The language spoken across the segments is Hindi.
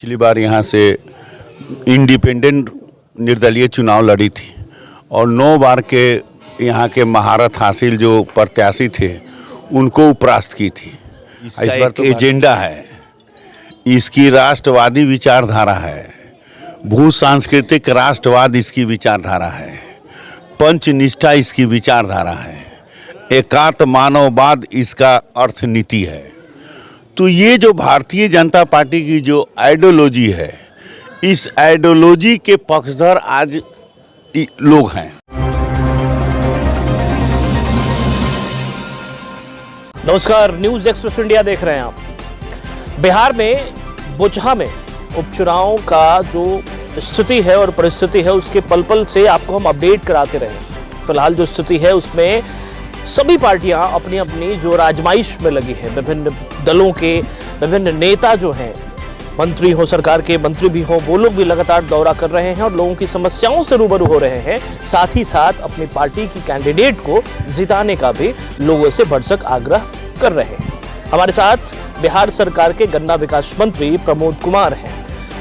पिछली बार यहाँ से इंडिपेंडेंट निर्दलीय चुनाव लड़ी थी और 9 बार के यहाँ के महारत हासिल जो प्रत्याशी थे उनको उपरास्त की थी। इस बार तो एजेंडा है, इसकी राष्ट्रवादी विचारधारा है, भू सांस्कृतिक राष्ट्रवाद इसकी विचारधारा है, पंचनिष्ठा इसकी विचारधारा है, एकात्म मानववाद इसका अर्थ नीति है। तो ये जो भारतीय जनता पार्टी की जो आइडियोलॉजी है, इस आइडियोलॉजी के पक्षधर आज लोग हैं। नमस्कार, न्यूज एक्सप्रेस इंडिया देख रहे हैं आप। बिहार में बोचहा में उपचुनाव का जो स्थिति है और परिस्थिति है उसके पल पल से आपको हम अपडेट कराते रहे। फिलहाल जो स्थिति है उसमें सभी पार्टियां अपनी अपनी जो राजमाइश में लगी है, विभिन्न दलों के विभिन्न नेता जो हैं, मंत्री हो, सरकार के मंत्री भी हो, वो लोग भी लगातार दौरा कर रहे हैं और लोगों की समस्याओं से रूबरू हो रहे हैं। साथ ही साथ अपनी पार्टी की कैंडिडेट को जिताने का भी लोगों से भरसक आग्रह कर रहे हैं। हमारे साथ बिहार सरकार के गन्ना विकास मंत्री प्रमोद कुमार हैं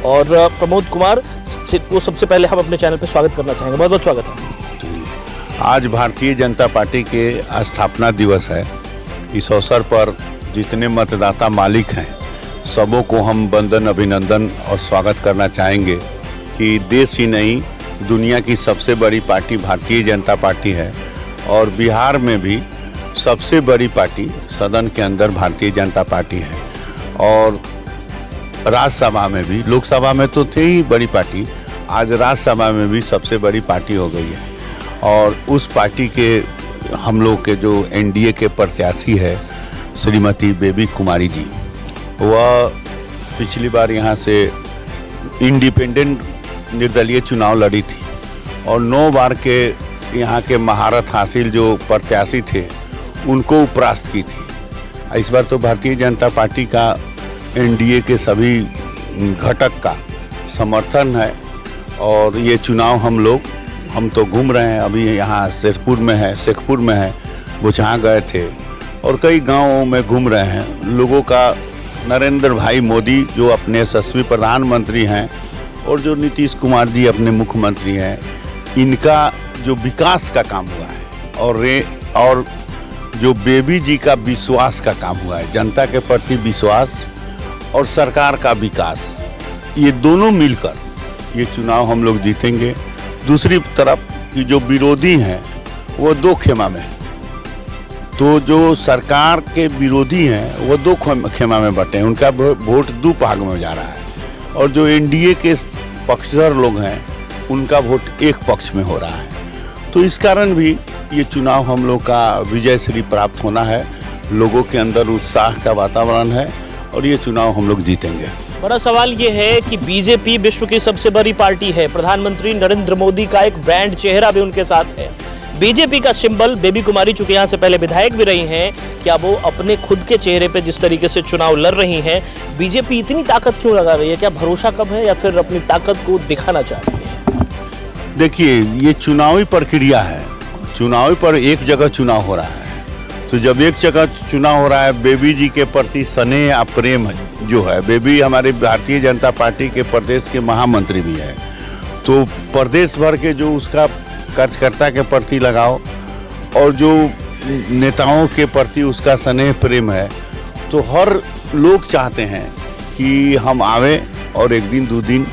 और प्रमोद कुमार को सबसे पहले हम अपने चैनल पर स्वागत करना चाहेंगे। बहुत बहुत स्वागत है। आज भारतीय जनता पार्टी के स्थापना दिवस है। इस अवसर पर जितने मतदाता मालिक हैं सबों को हम वंदन, अभिनंदन और स्वागत करना चाहेंगे कि देश ही नहीं दुनिया की सबसे बड़ी पार्टी भारतीय जनता पार्टी है और बिहार में भी सबसे बड़ी पार्टी सदन के अंदर भारतीय जनता पार्टी है और राज्यसभा में भी, लोकसभा में तो थे ही बड़ी पार्टी, आज राज्यसभा में भी सबसे बड़ी पार्टी हो गई है। और उस पार्टी के हम लोग के जो एनडीए के प्रत्याशी है श्रीमती बेबी कुमारी जी, वह पिछली बार यहाँ से इंडिपेंडेंट निर्दलीय चुनाव लड़ी थी और 9 बार के यहाँ के महारत हासिल जो प्रत्याशी थे उनको उपरास्त की थी। इस बार तो भारतीय जनता पार्टी का एनडीए के सभी घटक का समर्थन है और ये चुनाव हम तो घूम रहे हैं। अभी यहाँ शेखपुर में है, बोचहा गए थे और कई गांवों में घूम रहे हैं। लोगों का नरेंद्र भाई मोदी जो अपने यशस्वी प्रधानमंत्री हैं और जो नीतीश कुमार जी अपने मुख्यमंत्री हैं, इनका जो विकास का काम हुआ है और जो बेबी जी का विश्वास का काम हुआ है, जनता के प्रति विश्वास और सरकार का विकास, ये दोनों मिलकर ये चुनाव हम लोग जीतेंगे। दूसरी तरफ की जो विरोधी हैं वो 2 खेमा में, तो जो सरकार के विरोधी हैं वो 2 खेमा में बटे हैं, उनका वोट 2 भाग में जा रहा है और जो एनडीए के पक्षधर लोग हैं उनका वोट 1 पक्ष में हो रहा है। तो इस कारण भी ये चुनाव हम लोग का विजय श्री प्राप्त होना है। लोगों के अंदर उत्साह का वातावरण है और ये चुनाव हम लोग जीतेंगे। बड़ा सवाल ये है कि बीजेपी विश्व की सबसे बड़ी पार्टी है, प्रधानमंत्री नरेंद्र मोदी का एक ब्रांड चेहरा भी उनके साथ है। बीजेपी का सिंबल बेबी कुमारी, चूंकि यहाँ से पहले विधायक भी रही हैं, क्या वो अपने खुद के चेहरे पे जिस तरीके से चुनाव लड़ रही हैं, बीजेपी इतनी ताकत क्यों लगा रही है? क्या भरोसा कम है या फिर अपनी ताकत को दिखाना चाहती है? देखिए, ये चुनावी प्रक्रिया है, चुनावी पर एक जगह चुनाव हो रहा है, तो जब एक जगह चुनाव हो रहा है, बेबी जी के प्रति स्नेह या प्रेम जो है, बेबी हमारे भारतीय जनता पार्टी के प्रदेश के महामंत्री भी है, तो प्रदेश भर के जो उसका कार्यकर्ता के प्रति लगाओ और जो नेताओं के प्रति उसका स्नेह प्रेम है, तो हर लोग चाहते हैं कि हम आवे और एक दिन 2 दिन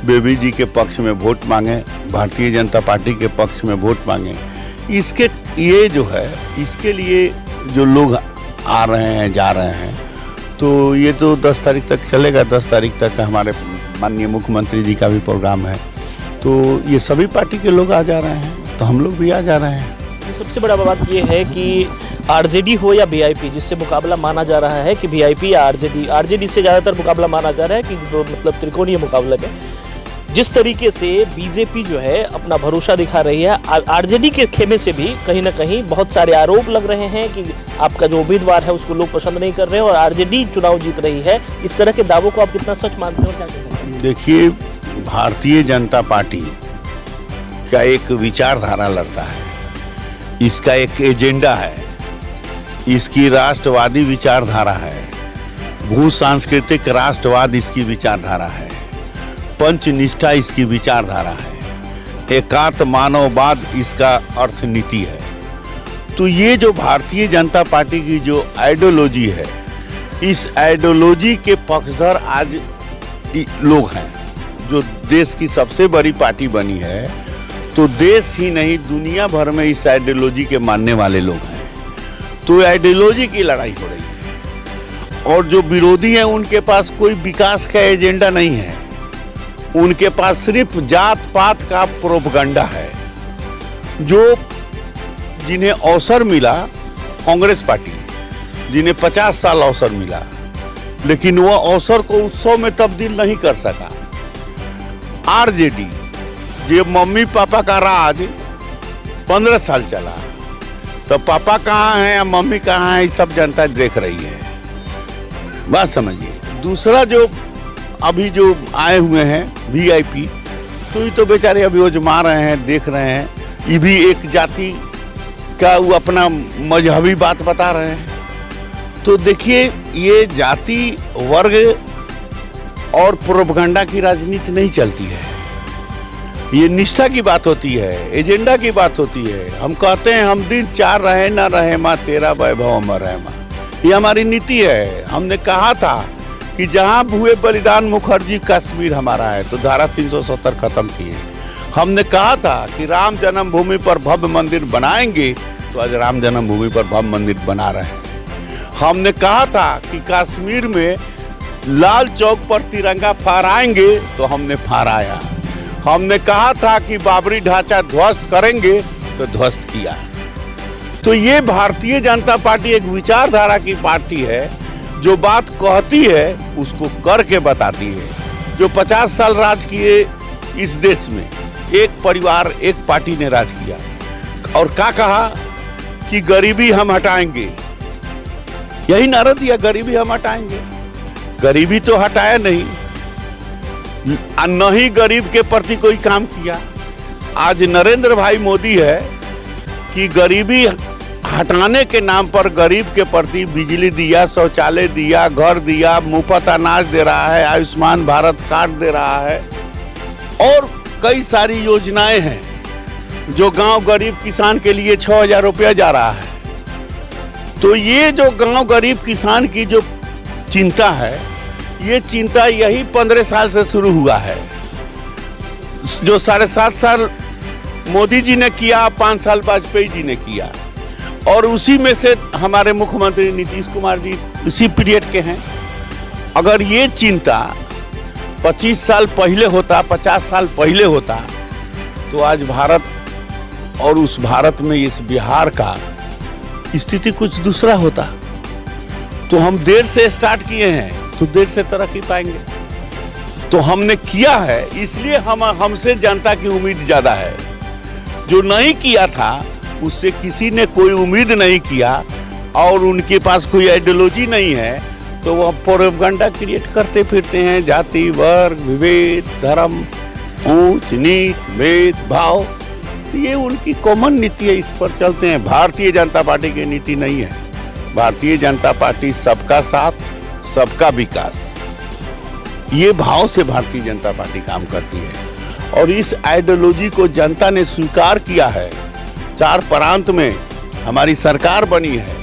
बेबी जी के पक्ष में वोट मांगें, भारतीय जनता पार्टी के पक्ष में वोट मांगें। ये जो है, इसके लिए जो लोग आ रहे हैं, जा रहे हैं, तो ये तो 10 तारीख तक चलेगा। 10 तारीख तक हमारे माननीय मुख्यमंत्री जी का भी प्रोग्राम है, तो ये सभी पार्टी के लोग आ जा रहे हैं, तो हम लोग भी आ जा रहे हैं। सबसे बड़ा बात ये है कि आरजेडी हो या वीआईपी, जिससे मुकाबला माना जा रहा है कि वीआईपी या आरजेडी से ज़्यादातर मुकाबला माना जा रहा है कि मतलब त्रिकोणीय मुकाबले में जिस तरीके से बीजेपी जो है अपना भरोसा दिखा रही है, आरजेडी के खेमे से भी कहीं ना कहीं बहुत सारे आरोप लग रहे हैं कि आपका जो उम्मीदवार है उसको लोग पसंद नहीं कर रहे हैं और आरजेडी चुनाव जीत रही है। इस तरह के दावों को आप कितना सच मानते हो, क्या कहते हैं? देखिए, भारतीय जनता पार्टी का एक विचारधारा लड़ता है, इसका एक एजेंडा है, इसकी राष्ट्रवादी विचारधारा है, भू सांस्कृतिक राष्ट्रवाद इसकी विचारधारा है, पंचनिष्ठा इसकी विचारधारा है, एकात्म मानववाद इसका अर्थनीति है। तो ये जो भारतीय जनता पार्टी की जो आइडियोलॉजी है, इस आइडियोलॉजी के पक्षधर आज लोग हैं। जो देश की सबसे बड़ी पार्टी बनी है, तो देश ही नहीं दुनिया भर में इस आइडियोलॉजी के मानने वाले लोग हैं। तो आइडियोलॉजी की लड़ाई हो रही है और जो विरोधी हैं उनके पास कोई विकास का एजेंडा नहीं है, उनके पास सिर्फ जात पात का प्रोपगंडा है। जो जिन्हें अवसर मिला, कांग्रेस पार्टी जिन्हें 50 साल अवसर मिला, लेकिन वह अवसर को उत्सव में तब्दील नहीं कर सका। आरजेडी जो मम्मी पापा का राज 15 साल चला, तो पापा कहाँ हैं या मम्मी कहाँ है, ये सब जनता देख रही है। बात समझिए। दूसरा जो अभी जो आए हुए हैं वीआईपी, तो ये तो बेचारे अभी आजमा रहे हैं, देख रहे हैं। ये भी एक जाति का वो अपना मजहबी बात बता रहे हैं। तो देखिए, ये जाति वर्ग और प्रोपगंडा की राजनीति नहीं चलती है। ये निष्ठा की बात होती है, एजेंडा की बात होती है। हम कहते हैं हम दिन 4 रहे ना रहे माँ, तेरा वैभव अमर है माँ। ये हमारी नीति है। हमने कहा था कि जहाँ हुए बलिदान मुखर्जी, कश्मीर हमारा है, तो धारा 370 खत्म किए। हमने कहा था कि राम जन्मभूमि पर भव्य मंदिर बनाएंगे, तो आज राम जन्मभूमि पर भव्य मंदिर बना रहे हैं। हमने कहा था कि कश्मीर में लाल चौक पर तिरंगा फहराएंगे, तो हमने फहराया। हमने कहा था कि बाबरी ढांचा ध्वस्त करेंगे, तो ध्वस्त किया। तो ये भारतीय जनता पार्टी एक विचारधारा की पार्टी है, जो बात कहती है उसको करके बताती है। जो 50 साल राज किए इस देश में, एक परिवार एक पार्टी ने राज किया और क्या कहा कि गरीबी हम हटाएंगे। यही नारा दिया, गरीबी हम हटाएंगे। गरीबी तो हटाया नहीं, न ही गरीब के प्रति कोई काम किया। आज नरेंद्र भाई मोदी है कि गरीबी हटाने के नाम पर गरीब के प्रति बिजली दिया, शौचालय दिया, घर दिया, मुफ्त अनाज दे रहा है, आयुष्मान भारत कार्ड दे रहा है और कई सारी योजनाएं हैं। जो गांव गरीब किसान के लिए 6000 रुपया जा रहा है। तो ये जो गांव गरीब किसान की जो चिंता है, ये चिंता यही 15 साल से शुरू हुआ है। जो 7.5 साल मोदी जी ने किया, 5 साल वाजपेयी जी ने किया, और उसी में से हमारे मुख्यमंत्री नीतीश कुमार जी इसी पीरियड के हैं। अगर ये चिंता 25 साल पहले होता, 50 साल पहले होता, तो आज भारत और उस भारत में इस बिहार का स्थिति कुछ दूसरा होता। तो हम देर से स्टार्ट किए हैं, तो देर से तरक्की पाएंगे। तो हमने किया है, इसलिए हमसे जनता की उम्मीद ज्यादा है। जो नहीं किया था उससे किसी ने कोई उम्मीद नहीं किया और उनके पास कोई आइडियोलॉजी नहीं है, तो वह प्रोपगंडा क्रिएट करते फिरते हैं। जाति वर्ग विभेद, धर्म, ऊंच नीच, भेदभाव, तो ये उनकी कॉमन नीति है, इस पर चलते हैं। भारतीय जनता पार्टी की नीति नहीं है। भारतीय जनता पार्टी सबका साथ, सबका विकास, ये भाव से भारतीय जनता पार्टी काम करती है और इस आइडियोलॉजी को जनता ने स्वीकार किया है। 4 प्रांत में हमारी सरकार बनी है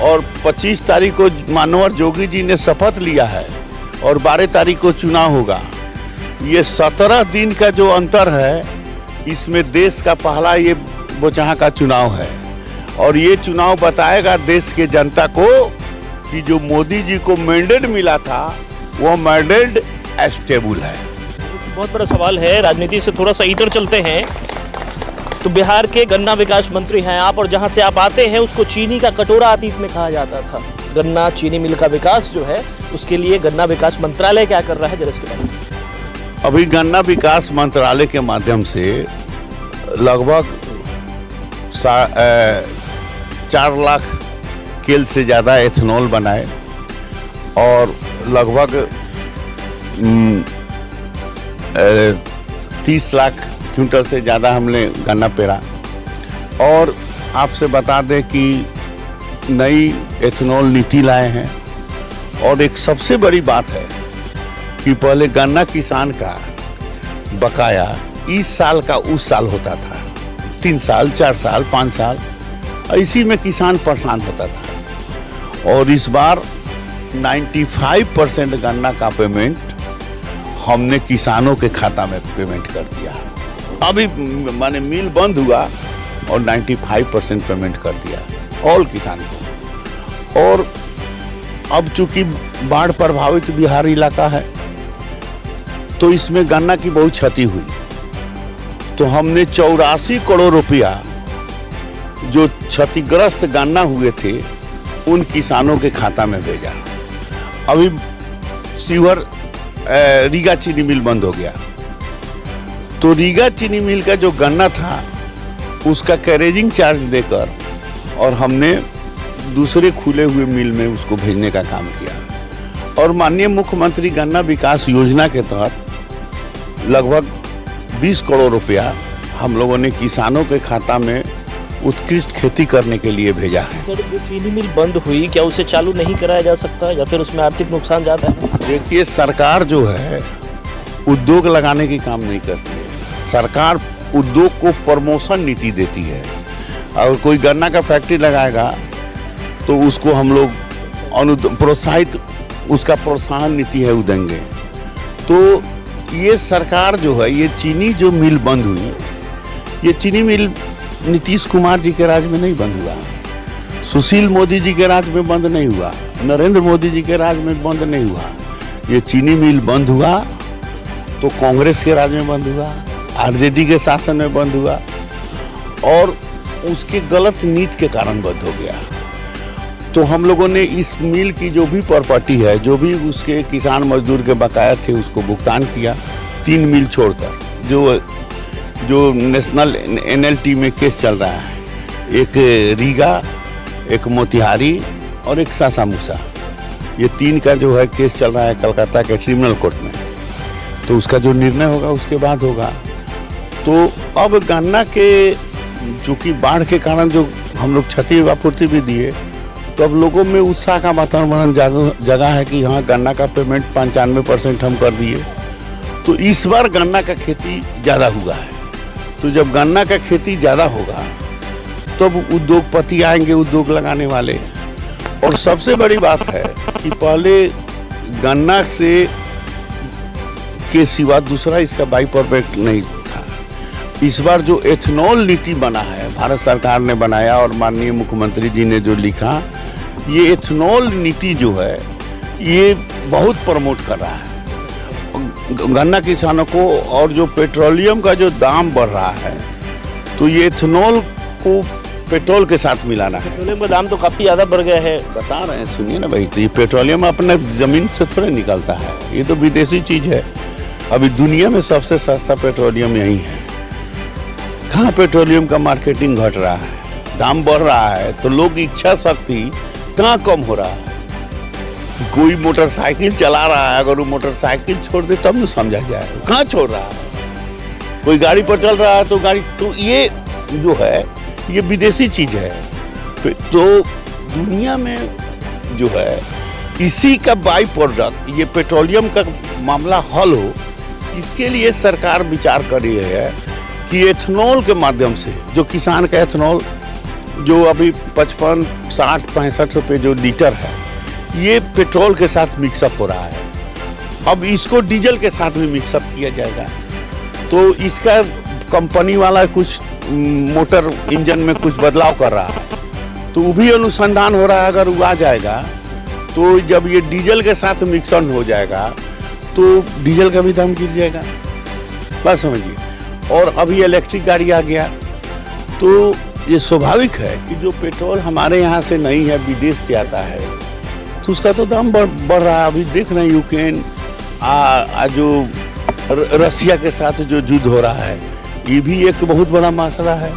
और 25 तारीख को मानवर जोगी जी ने शपथ लिया है और 12 तारीख को चुनाव होगा। ये 17 दिन का जो अंतर है, इसमें देश का पहला ये बोचहा का चुनाव है और ये चुनाव बताएगा देश के जनता को कि जो मोदी जी को मैंडेट मिला था, वो मैंडेट स्टेबल है। बहुत बड़ा सवाल है। राजनीति से थोड़ा सा इधर चलते हैं। तो बिहार के गन्ना विकास मंत्री हैं आप, और जहां से आप आते हैं उसको चीनी का कटोरा अतीत में कहा जाता था। गन्ना चीनी मिल का विकास जो है, उसके लिए गन्ना विकास मंत्रालय क्या कर रहा है, जरा इसके बारे में। अभी गन्ना विकास मंत्रालय के माध्यम से लगभग 4 लाख केल से ज़्यादा एथेनॉल बनाए और लगभग 30 लाख क्विंटल से ज़्यादा हमने गन्ना पेरा। और आपसे बता दें कि नई एथेनॉल नीति लाए हैं और एक सबसे बड़ी बात है कि पहले गन्ना किसान का बकाया इस साल का उस साल होता था, 3 साल 4 साल 5 साल, इसी में किसान परेशान होता था। और इस बार 95% गन्ना का पेमेंट हमने किसानों के खाता में पेमेंट कर दिया। अभी माने मिल बंद हुआ और 95% पेमेंट कर दिया ऑल किसान को। और अब चूंकि बाढ़ प्रभावित बिहार इलाका है तो इसमें गन्ना की बहुत क्षति हुई, तो हमने 84 करोड़ रुपया जो क्षतिग्रस्त गन्ना हुए थे उन किसानों के खाता में भेजा। अभी शिवहर रीगा चीनी मिल बंद हो गया, तो रीगा चीनी मिल का जो गन्ना था उसका कैरेजिंग चार्ज देकर और हमने दूसरे खुले हुए मिल में उसको भेजने का काम किया। और माननीय मुख्यमंत्री गन्ना विकास योजना के तहत लगभग 20 करोड़ रुपया हम लोगों ने किसानों के खाता में उत्कृष्ट खेती करने के लिए भेजा है। सर, जो चीनी मिल बंद हुई, क्या उसे चालू नहीं कराया जा सकता या फिर उसमें आर्थिक नुकसान ज़्यादा है? देखिए, सरकार जो है उद्योग लगाने की काम नहीं करती है। सरकार उद्योग को प्रमोशन नीति देती है। अगर कोई गन्ना का फैक्ट्री लगाएगा तो उसको हम लोग प्रोत्साहित, उसका प्रोत्साहन नीति है वो देंगे। तो ये सरकार जो है, ये चीनी जो मिल बंद हुई, ये चीनी मिल नीतीश कुमार जी के राज में नहीं बंद हुआ, सुशील मोदी जी के राज में बंद नहीं हुआ, नरेंद्र मोदी जी के राज में बंद नहीं हुआ। ये चीनी मिल बंद हुआ तो कांग्रेस के राज में बंद हुआ, आरजेडी के शासन में बंद हुआ और उसके गलत नीति के कारण बंद हो गया। तो हम लोगों ने इस मिल की जो भी प्रॉपर्टी है, जो भी उसके किसान मजदूर के बकाया थे, उसको भुगतान किया। 3 मिल छोड़कर जो नेशनल NLT में केस चल रहा है, एक रीगा, एक मोतिहारी और एक सासा मूसा, ये 3 का जो है केस चल रहा है कलकत्ता के ट्रिब्यूनल कोर्ट में। तो उसका जो निर्णय होगा उसके बाद होगा। तो अब गन्ना के चूँकि बाढ़ के कारण जो हम लोग क्षति आपूर्ति भी दिए, तो अब लोगों में उत्साह का वातावरण जगह है कि हाँ, गन्ना का पेमेंट 95% हम कर दिए। तो इस बार गन्ना का खेती ज़्यादा हुआ है। तो जब गन्ना का खेती ज़्यादा होगा तब उद्योगपति आएंगे, उद्योग लगाने वाले। और सबसे बड़ी बात है कि पहले गन्ना से के सिवा दूसरा इसका बाई प्रोडक्ट नहीं था। इस बार जो एथेनॉल नीति बना है, भारत सरकार ने बनाया और माननीय मुख्यमंत्री जी ने जो लिखा, ये एथेनॉल नीति जो है ये बहुत प्रमोट कर रहा है गन्ना किसानों को। और जो पेट्रोलियम का जो दाम बढ़ रहा है, तो ये एथेनॉल को पेट्रोल के साथ मिलाना है। पेट्रोलियम का दाम तो काफ़ी ज़्यादा बढ़ गया है। बता रहे हैं, सुनिए ना भाई। तो ये पेट्रोलियम अपने ज़मीन से थोड़े निकलता है, ये तो विदेशी चीज़ है। अभी दुनिया में सबसे सस्ता पेट्रोलियम यही है। कहाँ पेट्रोलियम का मार्केटिंग घट रहा है, दाम बढ़ रहा है, तो लोग इच्छा शक्ति कहाँ कम हो रहा है। कोई मोटरसाइकिल चला रहा है, अगर वो मोटरसाइकिल छोड़ दे तब न समझा जाए कहाँ छोड़ रहा है। कोई गाड़ी पर चल रहा है तो गाड़ी, तो ये जो है ये विदेशी चीज़ है। तो दुनिया में जो है इसी का बाई प्रोडक्ट, ये पेट्रोलियम का मामला हल हो, इसके लिए सरकार विचार कर रही है कि एथेनॉल के माध्यम से जो किसान का एथेनॉल जो अभी 55, 60, 65 रुपये जो लीटर है, ये पेट्रोल के साथ मिक्सअप हो रहा है। अब इसको डीजल के साथ भी मिक्सअप किया जाएगा। तो इसका कंपनी वाला कुछ मोटर इंजन में कुछ बदलाव कर रहा है, तो वो भी अनुसंधान हो रहा है। अगर वो आ जाएगा तो जब ये डीजल के साथ मिक्सन हो जाएगा तो डीजल का भी दाम गिर जाएगा, बात समझिए। और अभी इलेक्ट्रिक गाड़ी आ गया, तो ये स्वाभाविक है कि जो पेट्रोल हमारे यहाँ से नहीं है, विदेश से आता है, तो उसका तो दाम बढ़ रहा है। अभी देख रहे हैं यूक्रेन जो रसिया के साथ जो युद्ध हो रहा है, ये भी एक बहुत बड़ा मसला है,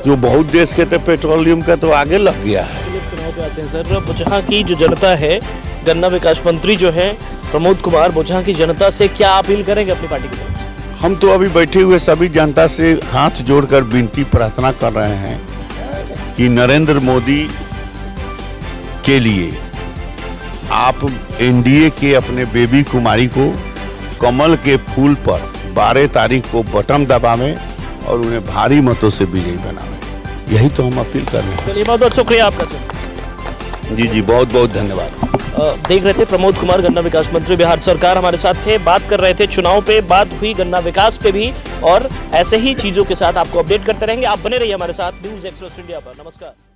जो बहुत देश के तो पेट्रोलियम का तो आगे लग गया है। चुनाव पे आते हैं सर, बुचहा की जो जनता है, गन्ना विकास मंत्री जो है प्रमोद कुमार, बुचहा की जनता से क्या अपील करेंगे अपनी पार्टी की तरफ? हम तो अभी बैठे हुए सभी जनता से हाथ जोड़कर विनती प्रार्थना कर रहे हैं कि नरेंद्र मोदी के लिए आप एनडीए के अपने बेबी कुमारी को कमल के फूल पर 12 तारीख को बटन दबावें और उन्हें भारी मतों से विजयी बनावें। यही तो हम अपील कर रहे हैं। चलिए, बहुत बहुत शुक्रिया आपका सर। जी, बहुत बहुत धन्यवाद। देख रहे थे प्रमोद कुमार, गन्ना विकास मंत्री बिहार सरकार हमारे साथ थे। बात कर रहे थे चुनाव पे, बात हुई गन्ना विकास पे भी, और ऐसे ही चीजों के साथ आपको अपडेट करते रहेंगे। आप बने रहिए हमारे साथ न्यूज़ एक्सप्रेस इंडिया पर। नमस्कार।